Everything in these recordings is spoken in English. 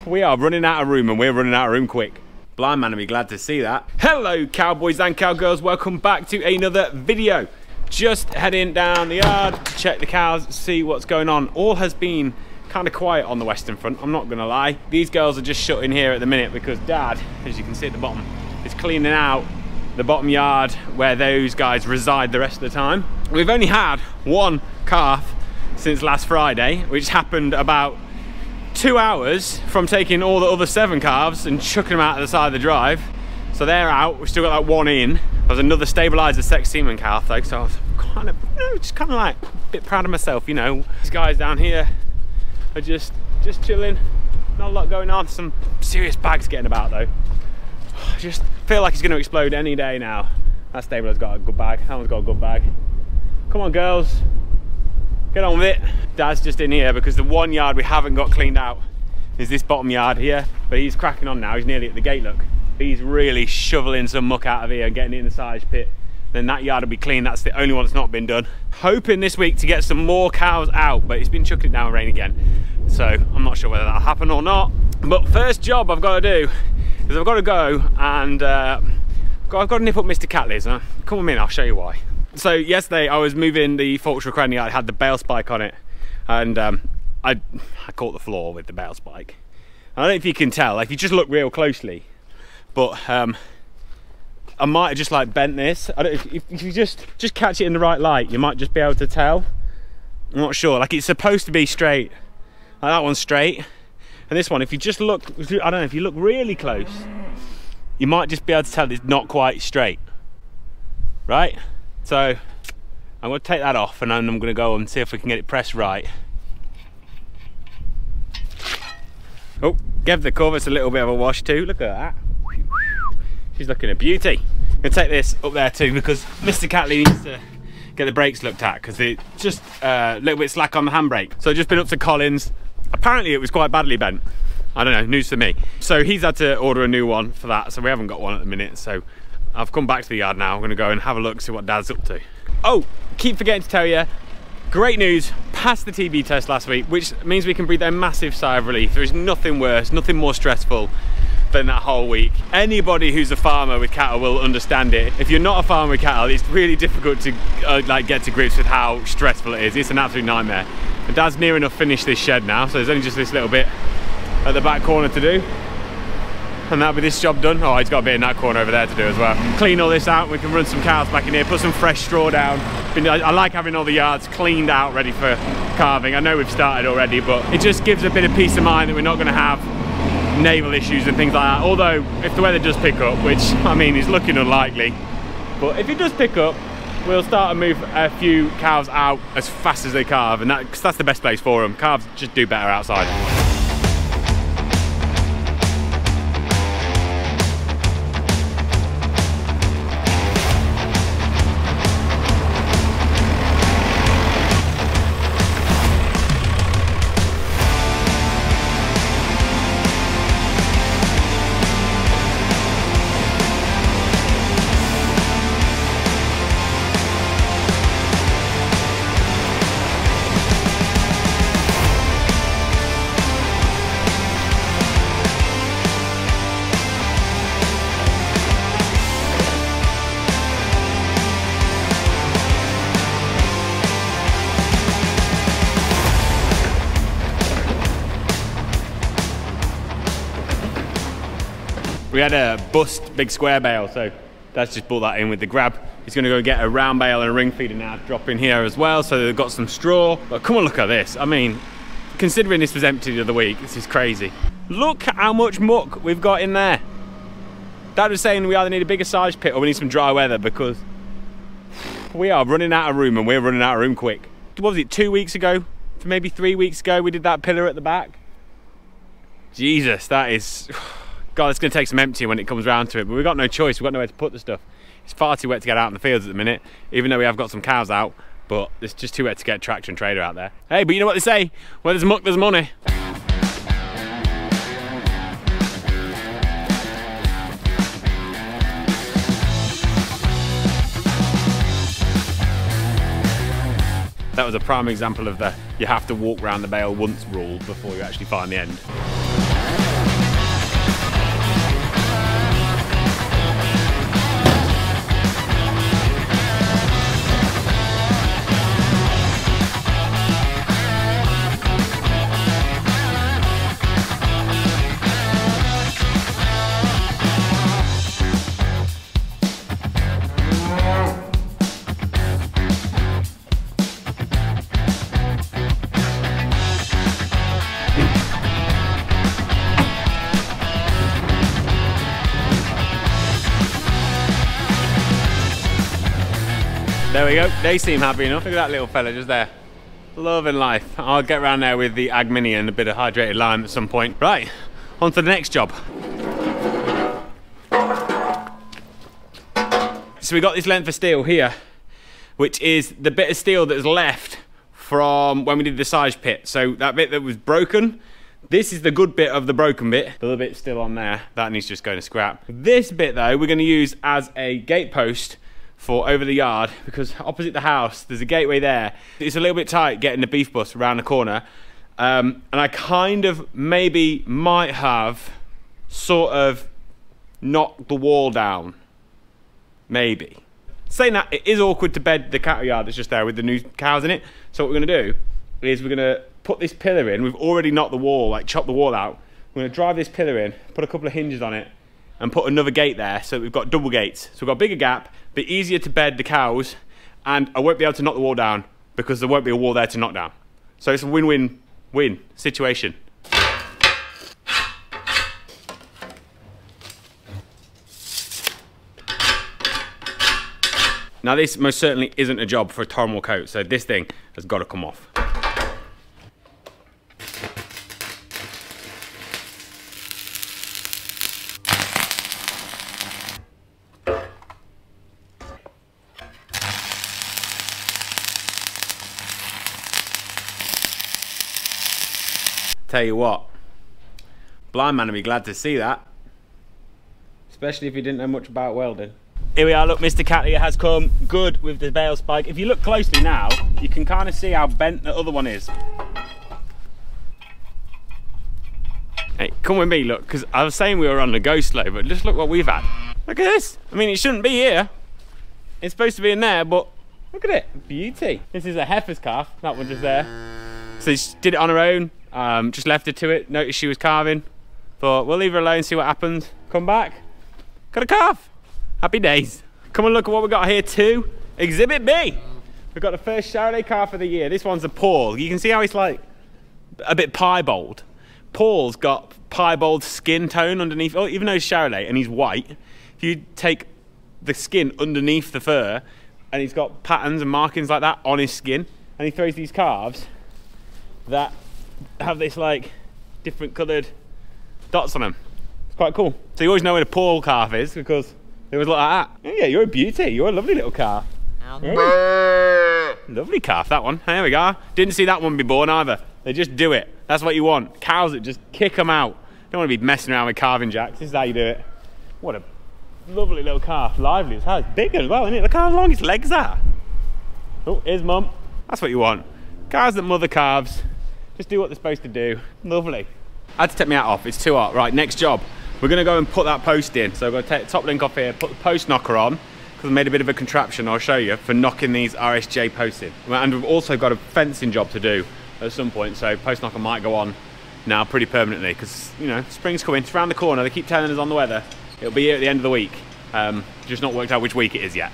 We are running out of room, and we're running out of room quick. Blind man will be glad to see that. Hello cowboys and cowgirls, welcome back to another video. Just heading down the yard to check the cows, see what's going on. All has been kind of quiet on the Western Front, I'm not gonna lie. These girls are just shut in here at the minute because Dad, as you can see at the bottom, is cleaning out the bottom yard where those guys reside the rest of the time. We've only had one calf since last Friday, which happened about 2 hours from taking all the other 7 calves and chucking them out to the side of the drive. So they're out, we've still got like one in. There's another stabilizer sex semen calf though, so I was kind of, just kind of like a bit proud of myself, you know. These guys down here are just chilling, not a lot going on. Some serious bags getting about though. I just feel like it's going to explode any day now. That stabilizer's got a good bag, that one's got a good bag. Come on girls, get on with it. Dad's just in here because the one yard we haven't got cleaned out is this bottom yard here, but he's cracking on now, he's nearly at the gate, look. He's really shoveling some muck out of here and getting it in the silage pit. Then that yard will be clean, that's the only one that's not been done. Hoping this week to get some more cows out, but it's been chucking it down with rain again. So I'm not sure whether that'll happen or not. But first job I've got to do is I've got to go and I've got to nip up Mr. Catley's. Come with me and I'll show you why. So yesterday I was moving the forks recording yard, it had the bale spike on it, and I caught the floor with the bale spike. I don't know if you can tell, like if you just look real closely, but I might have just like bent this. I don't, if you just catch it in the right light, you might just be able to tell. I'm not sure, like it's supposed to be straight, like that one's straight, and this one, if you just look, I don't know, if you look really close, you might just be able to tell it's not quite straight, right? So I'm going to take that off and then I'm going to go and see if we can get it pressed right. Oh, gave the covers a little bit of a wash too, look at that. She's looking a beauty. I'm going to take this up there too because Mr. Catley needs to get the brakes looked at because it's just a little bit slack on the handbrake. So I've just been up to Collins. Apparently it was quite badly bent. I don't know, news for me. So he's had to order a new one for that, so we haven't got one at the minute. So I've come back to the yard now. I'm going to go and have a look, see what Dad's up to. Oh, keep forgetting to tell you, great news, passed the TB test last week, which means we can breathe a massive sigh of relief. There is nothing worse, nothing more stressful than that whole week. Anybody who's a farmer with cattle will understand it. If you're not a farmer with cattle, it's really difficult to like get to grips with how stressful it is. It's an absolute nightmare. And Dad's near enough finished this shed now, so there's only just this little bit at the back corner to do. And that'll be this job done. Oh, he's got a bit in that corner over there to do as well. Clean all this out, we can run some cows back in here, put some fresh straw down. I like having all the yards cleaned out, ready for calving. I know we've started already, but it just gives a bit of peace of mind that we're not going to have navel issues and things like that. Although, if the weather does pick up, which, I mean, is looking unlikely, but if it does pick up, we'll start to move a few calves out as fast as they calve, and that's the best place for them. Calves just do better outside. We had a bust big square bale, so Dad's just brought that in with the grab. He's going to go get a round bale and a ring feeder now, drop in here as well, so they've got some straw. But come on, look at this. I mean, considering this was empty the other week, this is crazy. Look how much muck we've got in there. Dad was saying we either need a bigger silage pit or we need some dry weather because we are running out of room, and we're running out of room quick. What was it, 2 weeks ago? Maybe 3 weeks ago, we did that pillar at the back. Jesus, that is... God, it's going to take some emptying when it comes round to it, but we've got no choice, we've got nowhere to put the stuff. It's far too wet to get out in the fields at the minute, even though we have got some cows out, but it's just too wet to get a tractor and trailer out there. Hey, but you know what they say, where there's muck, there's money. That was a prime example of the you have to walk around the bale once rule before you actually find the end. There we go. They seem happy enough. Look at that little fella just there. Loving life. I'll get around there with the Ag Mini and a bit of hydrated lime at some point. Right, on to the next job. So we got this length of steel here, which is the bit of steel that's left from when we did the side pit. So that bit that was broken, this is the good bit of the broken bit. The little bit still on there, that needs to just go to scrap. This bit though, we're gonna use as a gate post for over the yard, because opposite the house, there's a gateway there. It's a little bit tight getting the beef bus around the corner. And I kind of maybe might have sort of knocked the wall down. Maybe. Saying that, it is awkward to bed the cattle yard that's just there with the new cows in it. So what we're gonna do is we're gonna put this pillar in. We've already knocked the wall, like chopped the wall out. We're gonna drive this pillar in, put a couple of hinges on it, and put another gate there, so we've got double gates. So we've got a bigger gap, but easier to bed the cows, and I won't be able to knock the wall down because there won't be a wall there to knock down. So it's a win-win-win situation. Now this most certainly isn't a job for a TorraMór coat, so this thing has got to come off. Tell you what, blind man would be glad to see that, especially if you didn't know much about welding. Here we are, look, Mr. Catlier has come good with the bale spike. If you look closely now, you can kind of see how bent the other one is. Hey, come with me, look, because I was saying we were on the go slow, but just look what we've had. Look at this. I mean, it shouldn't be here. It's supposed to be in there, but look at it, beauty. This is a heifer's calf, that one just there. So she did it on her own. Just left her to it, noticed she was calving. Thought, we'll leave her alone, see what happens. Come back, got a calf. Happy days. Come and look at what we got here too. Exhibit B. We've got the first Charolais calf of the year. This one's a Paul. You can see how he's like a bit piebald. Paul's got piebald skin tone underneath, oh, even though he's Charolais and he's white, if you take the skin underneath the fur and he's got patterns and markings like that on his skin, and he throws these calves that have this like different coloured dots on them. It's quite cool. So you always know where the Paul calf is because it was like that. Yeah, you're a beauty. You're a lovely little calf. Yeah. Lovely calf, that one. There we go. Didn't see that one be born either. They just do it. That's what you want. Cows that just kick them out. Don't want to be messing around with calving jacks. This is how you do it. What a lovely little calf. Lively as hell. It's big as well, isn't it? Look how long its legs are. Oh, here's mum. That's what you want. Cows that mother calves. Just do what they're supposed to do. Lovely. I had to take my hat off. It's too hot. Right, next job. We're going to go and put that post in. So I'm going to take the top link off here, put the post knocker on, because I made a bit of a contraption, I'll show you, for knocking these RSJ posts in. And we've also got a fencing job to do at some point, so post knocker might go on now pretty permanently, because, you know, spring's coming, it's around the corner. They keep telling us on the weather it'll be here at the end of the week. Just not worked out which week it is yet.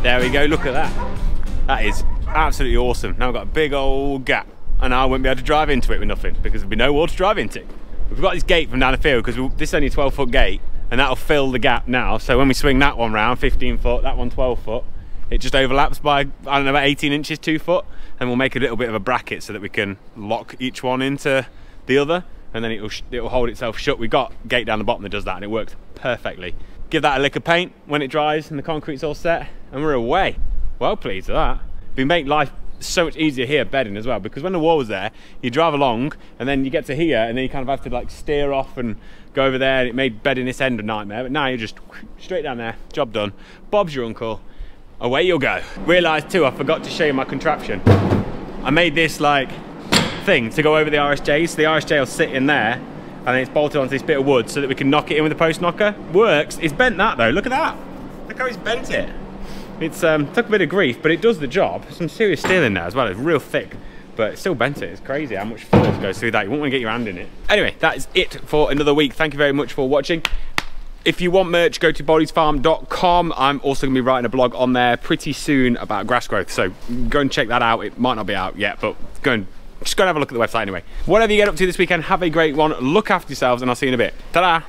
There we go, look at that. That is absolutely awesome. Now I've got a big old gap and I won't be able to drive into it with nothing because there'll be no wall to drive into. We've got this gate from down the field because this is only a 12-foot gate and that'll fill the gap now. So when we swing that one round, 15 foot, that one 12 foot, it just overlaps by, I don't know, about 18 inches, 2 foot, and we'll make a little bit of a bracket so that we can lock each one into the other, and then it'll hold itself shut. We've got a gate down the bottom that does that, and it works perfectly. Give that a lick of paint when it dries and the concrete's all set, and we're away. Well pleased with that. We make life so much easier here bedding as well, because when the wall was there, you drive along and then you get to here and then you kind of have to like steer off and go over there, and it made bedding this end a nightmare. But now you're just straight down there, job done. Bob's your uncle, away you'll go. Realised too, I forgot to show you my contraption. I made this like thing to go over the RSJ, so the RSJ will sit in there and then it's bolted onto this bit of wood so that we can knock it in with a post knocker. Works. It's bent that though, look at that. Look how he's bent it. It's took a bit of grief, but it does the job. Some serious steel in there as well. It's real thick, but it still bent it. It's crazy how much force goes through that. You won't want to get your hand in it. Anyway, that is it for another week. Thank you very much for watching. If you want merch, go to bodysfarm.com. I'm also going to be writing a blog on there pretty soon about grass growth, so go and check that out. It might not be out yet, but just go and have a look at the website anyway. Whatever you get up to this weekend, have a great one. Look after yourselves, and I'll see you in a bit. Ta-da!